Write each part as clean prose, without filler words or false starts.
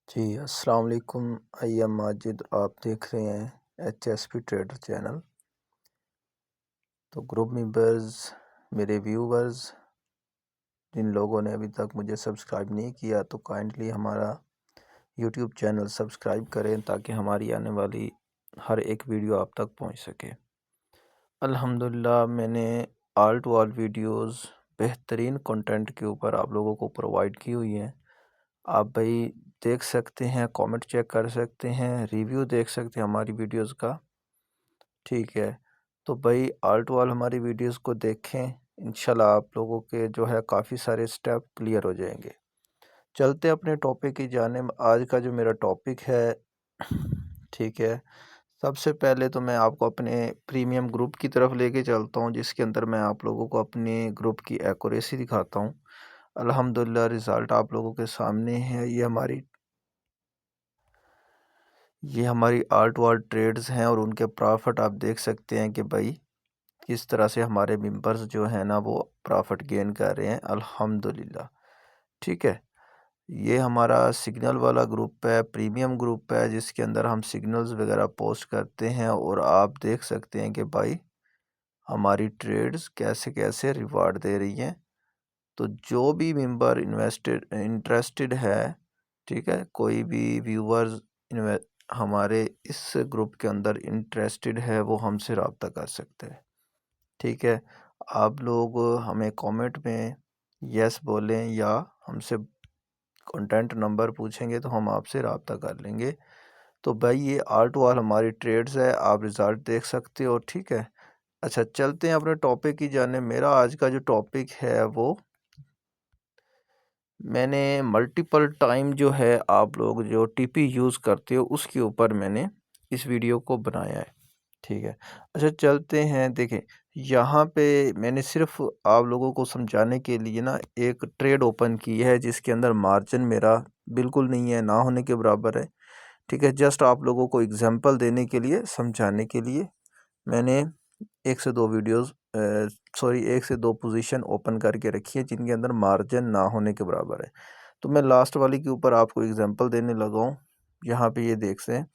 जी, अस्सलाम वालेकुम। I am Majid. आप देख रहे हैं HSP ट्रेडर चैनल। तो ग्रुप मेंबर्स, मेरे व्यूवर्स, जिन लोगों ने अभी तक मुझे सब्सक्राइब नहीं किया तो काइंडली हमारा यूट्यूब चैनल सब्सक्राइब करें ताकि हमारी आने वाली हर एक वीडियो आप तक पहुंच सके। अल्हम्दुलिल्लाह मैंने ऑल टू ऑल वीडियोस बेहतरीन कंटेंट के ऊपर आप लोगों को प्रोवाइड की हुई हैं। आप भाई देख सकते हैं, कमेंट चेक कर सकते हैं, रिव्यू देख सकते हैं हमारी वीडियोस का। ठीक है, तो भाई ऑल टू ऑल हमारी वीडियोस को देखें, इंशाल्लाह आप लोगों के जो है काफ़ी सारे स्टेप क्लियर हो जाएंगे। चलते हैं अपने टॉपिक की जानिब। आज का जो मेरा टॉपिक है ठीक है, सबसे पहले तो मैं आपको अपने प्रीमियम ग्रुप की तरफ लेके चलता हूँ, जिसके अंदर मैं आप लोगों को अपने ग्रुप की एक्यूरेसी दिखाता हूँ। अल्हम्दुलिल्लाह रिज़ल्ट आप लोगों के सामने है। ये हमारी आल टू आल ट्रेड्स हैं और उनके प्रॉफिट आप देख सकते हैं कि भाई किस तरह से हमारे मेंबर्स जो हैं ना वो प्रॉफिट गेन कर रहे हैं अल्हम्दुलिल्लाह। ठीक है, ये हमारा सिग्नल वाला ग्रुप है, प्रीमियम ग्रुप है, जिसके अंदर हम सिग्नल्स वगैरह पोस्ट करते हैं और आप देख सकते हैं कि भाई हमारी ट्रेड्स कैसे कैसे रिवार्ड दे रही हैं। तो जो भी मेंबर इंटरेस्टेड है, ठीक है, कोई भी व्यूवर्स हमारे इस ग्रुप के अंदर इंटरेस्टेड है वो हमसे रब्ता कर सकते हैं। ठीक है, आप लोग हमें कमेंट में यस बोलें या हमसे कॉन्टेंट नंबर पूछेंगे तो हम आपसे रब्ता कर लेंगे। तो भाई ये ऑल टू ऑल हमारी ट्रेड्स है, आप रिज़ल्ट देख सकते हो। ठीक है, अच्छा चलते हैं अपने टॉपिक की जाने। मेरा आज का जो टॉपिक है वो मैंने मल्टीपल टाइम जो है आप लोग जो टीपी यूज़ करते हो उसके ऊपर मैंने इस वीडियो को बनाया है। ठीक है, अच्छा चलते हैं। देखें, यहाँ पे मैंने सिर्फ आप लोगों को समझाने के लिए ना एक ट्रेड ओपन की है जिसके अंदर मार्जिन मेरा बिल्कुल नहीं है, ना होने के बराबर है। ठीक है, जस्ट आप लोगों को एग्जांपल देने के लिए, समझाने के लिए मैंने एक से दो वीडियोस एक से दो पोजीशन ओपन करके रखी है जिनके अंदर मार्जिन ना होने के बराबर है। तो मैं लास्ट वाली के ऊपर आपको एग्जांपल देने लगा हूँ। यहाँ पे ये देख सें,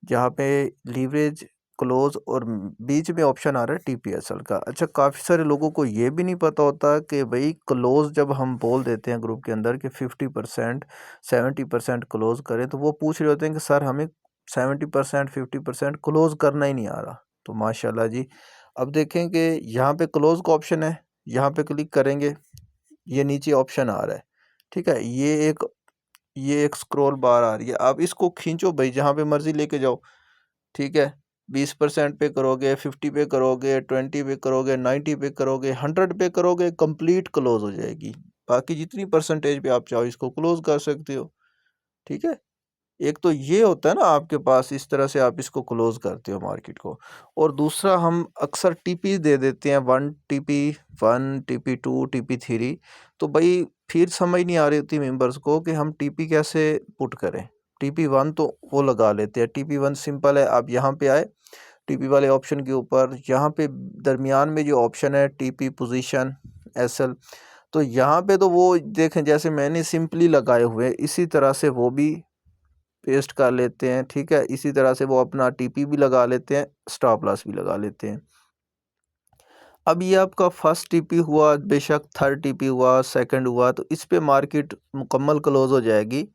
जहाँ पे लीवरेज क्लोज और बीच में ऑप्शन आ रहा है टीपीएसएल का। अच्छा, काफ़ी सारे लोगों को ये भी नहीं पता होता कि भाई क्लोज जब हम बोल देते हैं ग्रुप के अंदर कि 50% 70% क्लोज करें, तो वो पूछ रहे होते हैं कि सर हमें 70% 50% क्लोज करना ही नहीं आ रहा। तो माशाल्लाह जी, अब देखें कि यहाँ पे क्लोज का ऑप्शन है, यहाँ पे क्लिक करेंगे, ये नीचे ऑप्शन आ रहा है। ठीक है, ये एक स्क्रॉल बार आ रही है, आप इसको खींचो भाई, जहाँ पे मर्जी लेके जाओ। ठीक है, 20% पे करोगे, 50 पे करोगे, 20 पे करोगे, 90 पे करोगे, 100 पे करोगे, कंप्लीट क्लोज हो जाएगी। बाकी जितनी परसेंटेज पे आप चाहो इसको क्लोज कर सकते हो। ठीक है, एक तो ये होता है ना आपके पास, इस तरह से आप इसको क्लोज करते हो मार्केट को। और दूसरा, हम अक्सर टीपी दे देते हैं, 1 टीपी 2 टीपी 3। तो भाई फिर समझ नहीं आ रही होती मेंबर्स को कि हम टीपी कैसे पुट करें। टीपी 1 तो वो लगा लेते हैं, टीपी 1 सिंपल है। आप यहाँ पे आए टीपी वाले ऑप्शन के ऊपर, यहाँ पे दरमियान में जो ऑप्शन है टीपी पोजीशन एसएल, तो यहाँ पे तो वो देखें जैसे मैंने सिंपली लगाए हुए इसी तरह से वो भी पेस्ट कर लेते हैं। ठीक है, इसी तरह से वो अपना टीपी भी लगा लेते हैं, स्टॉप लॉस भी लगा लेते हैं। अब ये आपका फर्स्ट टीपी हुआ, बेशक थर्ड टीपी हुआ, सेकंड हुआ, तो इस पे मार्केट मुकम्मल क्लोज हो जाएगी।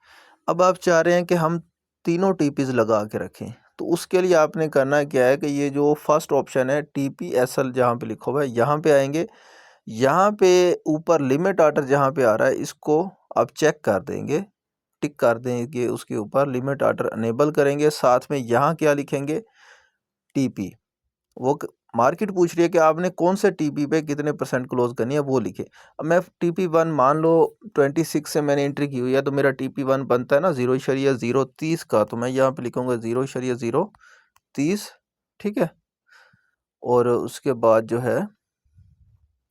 अब आप चाह रहे हैं कि हम तीनों टीपीज लगा के रखें, तो उसके लिए आपने करना क्या है कि ये जो फर्स्ट ऑप्शन है TPSL जहाँ पे लिखा हुआ है, यहाँ पे आएंगे। यहाँ पे ऊपर लिमिट ऑर्डर जहाँ पे आ रहा है इसको आप चेक कर देंगे, टिक कर देंगे, उसके ऊपर लिमिट ऑर्डर अनेबल करेंगे। साथ में यहाँ क्या लिखेंगे, टीपी। वो मार्केट पूछ रही है कि आपने कौन से टीपी पे कितने परसेंट क्लोज करनी है, वो लिखे। अब मैं टीपी 1 मान लो 26 से मैंने एंट्री की हुई है, तो मेरा टीपी 1 बनता है ना 0.030 का, तो मैं यहाँ पे लिखूंगा 0.030। ठीक है, और उसके बाद जो है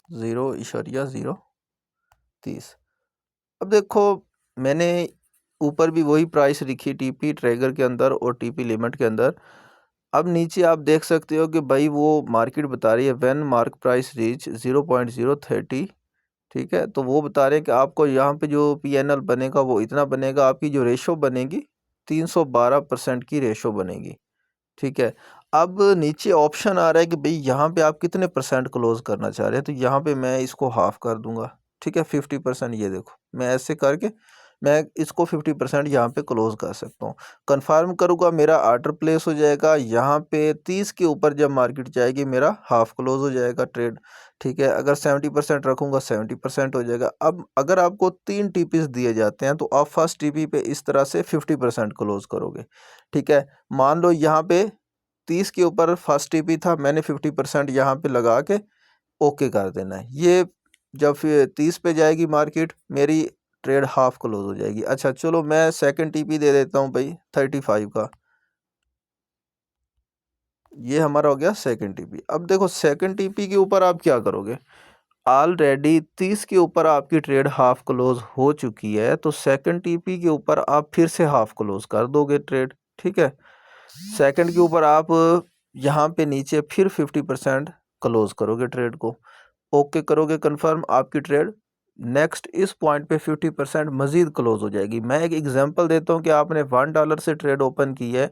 0.030। अब देखो, मैंने ऊपर भी वही प्राइस लिखी टीपी ट्रैगर के अंदर और टीपी लिमिट के अंदर। अब नीचे आप देख सकते हो कि भाई वो मार्केट बता रही है व्हेन मार्क प्राइस रीच 0.030 ठीक है, तो वो बता रहे हैं कि आपको यहाँ पे जो पीएनएल बनेगा वो इतना बनेगा, आपकी जो रेशो बनेगी 312% की रेशो बनेगी। ठीक है, अब नीचे ऑप्शन आ रहा है कि भाई यहाँ पे आप कितने परसेंट क्लोज करना चाह रहे हैं, तो यहाँ पे मैं इसको हाफ कर दूंगा। ठीक है, 50%। ये देखो मैं ऐसे करके मैं इसको 50% यहाँ पे क्लोज कर सकता हूँ। कंफर्म करूँगा, मेरा ऑर्डर प्लेस हो जाएगा। यहाँ पे 30 के ऊपर जब मार्केट जाएगी मेरा हाफ क्लोज हो जाएगा ट्रेड। ठीक है, अगर 70% रखूँगा 70% हो जाएगा। अब अगर आपको 3 टीपीज दिए जाते हैं तो आप फर्स्ट टीपी पे इस तरह से 50% क्लोज करोगे। ठीक है, मान लो यहाँ पे 30 के ऊपर फर्स्ट टीपी था, मैंने 50% यहाँ पे लगा के ओके कर देना है। ये जब फिर 30 पे जाएगी मार्केट, मेरी ट्रेड हाफ क्लोज हो जाएगी। अच्छा चलो मैं सेकंड टीपी दे देता हूँ भाई 35 का। ये हमारा हो गया सेकंड टीपी। अब देखो सेकंड टीपी के ऊपर आप क्या करोगे, ऑलरेडी 30 के ऊपर आपकी ट्रेड हाफ क्लोज हो चुकी है, तो सेकंड टीपी के ऊपर आप फिर से हाफ क्लोज कर दोगे ट्रेड। ठीक है, सेकंड के ऊपर आप यहाँ पे नीचे फिर 50% क्लोज करोगे ट्रेड को, ओके करोगे कंफर्म, आपकी ट्रेड नेक्स्ट इस पॉइंट पे 50% मजीद क्लोज हो जाएगी। मैं एक एग्जांपल देता हूँ कि आपने $1 से ट्रेड ओपन की है,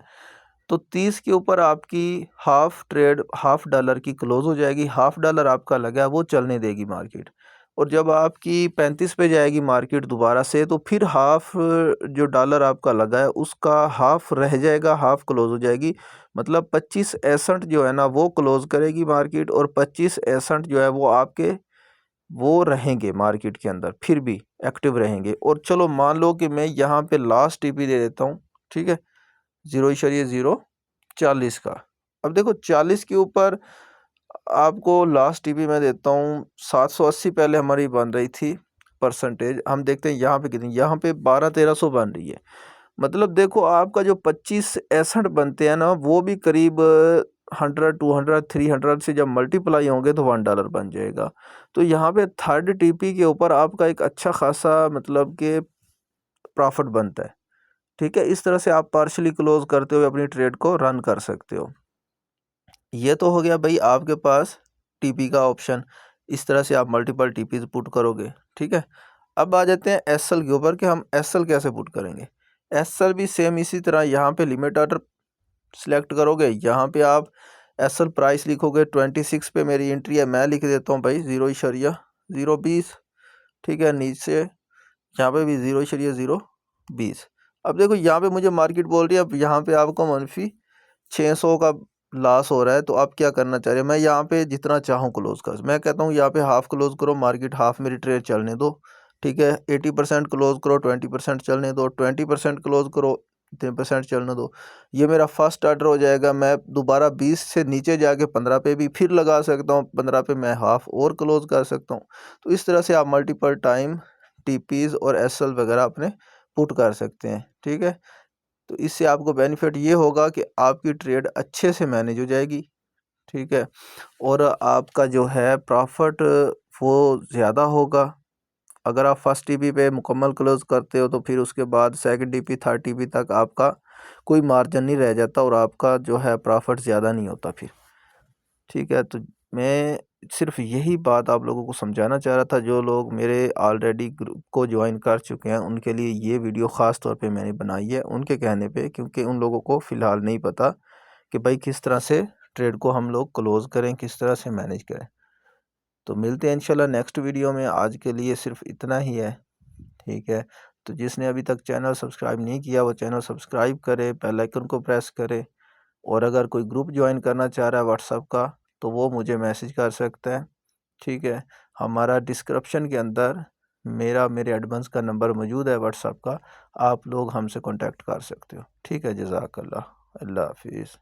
तो 30 के ऊपर आपकी हाफ ट्रेड $1/2 की क्लोज हो जाएगी। $1/2 आपका लगा है, वो चलने देगी मार्केट। और जब आपकी 35 पे जाएगी मार्केट दोबारा से, तो फिर हाफ जो डॉलर आपका लगा है उसका हाफ रह जाएगा, हाफ क्लोज हो जाएगी। मतलब 25.61 जो है ना वो क्लोज करेगी मार्केट, और 25.61 जो है वो आपके वो रहेंगे मार्केट के अंदर, फिर भी एक्टिव रहेंगे। और चलो मान लो कि मैं यहाँ पे लास्ट टीपी दे देता हूँ। ठीक है, 0.040 का। अब देखो 40 के ऊपर आपको लास्ट टीपी मैं देता हूँ 780 पहले हमारी बन रही थी परसेंटेज। हम देखते हैं यहाँ पे कितनी, यहाँ पे 1200-1300 बन रही है। मतलब देखो आपका जो 25.61 बनते हैं ना वो भी करीब 100, 200, 300 से जब मल्टीप्लाई होंगे तो $1 बन जाएगा। तो यहाँ पे थर्ड टीपी के ऊपर आपका एक अच्छा खासा मतलब कि प्रॉफिट बनता है। ठीक है, इस तरह से आप पार्शली क्लोज करते हुए अपनी ट्रेड को रन कर सकते हो। ये तो हो गया भाई आपके पास टीपी का ऑप्शन, इस तरह से आप मल्टीपल टीपीज पुट करोगे। ठीक है, अब आ जाते हैं एसएल के ऊपर कि हम एसएल कैसे पुट करेंगे। एसएल भी सेम इसी तरह, यहाँ पे लिमिट ऑर्डर सिलेक्ट करोगे, यहाँ पे आप एसएल प्राइस लिखोगे। 26 पे मेरी एंट्री है, मैं लिख देता हूँ भाई 0.020। ठीक है, नीचे यहाँ पे भी 0.020। अब देखो यहाँ पे मुझे मार्केट बोल रही है अब यहाँ पे आपको मनफी 600 का लॉस हो रहा है, तो आप क्या करना चाह रहे हैं। मैं यहाँ पे जितना चाहूँ क्लोज कर, मैं कहता हूँ यहाँ पे हाफ क्लोज करो, मार्केट हाफ मेरी ट्रेड चलने दो। ठीक है, 80% क्लोज करो, 20% चलने दो, 20% क्लोज करो, 3% चलने दो। ये मेरा फर्स्ट ऑर्डर हो जाएगा। मैं दोबारा 20 से नीचे जाके 15 पे भी फिर लगा सकता हूँ, 15 पे मैं हाफ और क्लोज कर सकता हूँ। तो इस तरह से आप मल्टीपल टाइम टीपीज और एसएल वगैरह अपने पुट कर सकते हैं। ठीक है, तो इससे आपको बेनिफिट ये होगा कि आपकी ट्रेड अच्छे से मैनेज हो जाएगी। ठीक है, और आपका जो है प्रॉफिट वो ज़्यादा होगा। अगर आप फर्स्ट टीपी पे मुकम्मल क्लोज करते हो तो फिर उसके बाद सेकंड टीपी थर्ड टीपी तक आपका कोई मार्जिन नहीं रह जाता और आपका जो है प्रॉफिट ज़्यादा नहीं होता फिर। ठीक है, तो मैं सिर्फ यही बात आप लोगों को समझाना चाह रहा था। जो लोग मेरे ऑलरेडी ग्रुप को ज्वाइन कर चुके हैं उनके लिए ये वीडियो ख़ास तौर पे मैंने बनाई है उनके कहने पे, क्योंकि उन लोगों को फ़िलहाल नहीं पता कि भाई किस तरह से ट्रेड को हम लोग क्लोज़ करें, किस तरह से मैनेज करें। तो मिलते हैं इंशाल्लाह नेक्स्ट वीडियो में। आज के लिए सिर्फ इतना ही है। ठीक है, तो जिसने अभी तक चैनल सब्सक्राइब नहीं किया वो चैनल सब्सक्राइब करे, बेल आइकन को प्रेस करे। और अगर कोई ग्रुप ज्वाइन करना चाह रहा है व्हाट्सएप का तो वो मुझे मैसेज कर सकता है। ठीक है, हमारा डिस्क्रिप्शन के अंदर मेरे एडवांस का नंबर मौजूद है व्हाट्सएप का, आप लोग हमसे कांटेक्ट कर सकते हो। ठीक है, जज़ाकल्लाह, अल्लाह हाफिज़।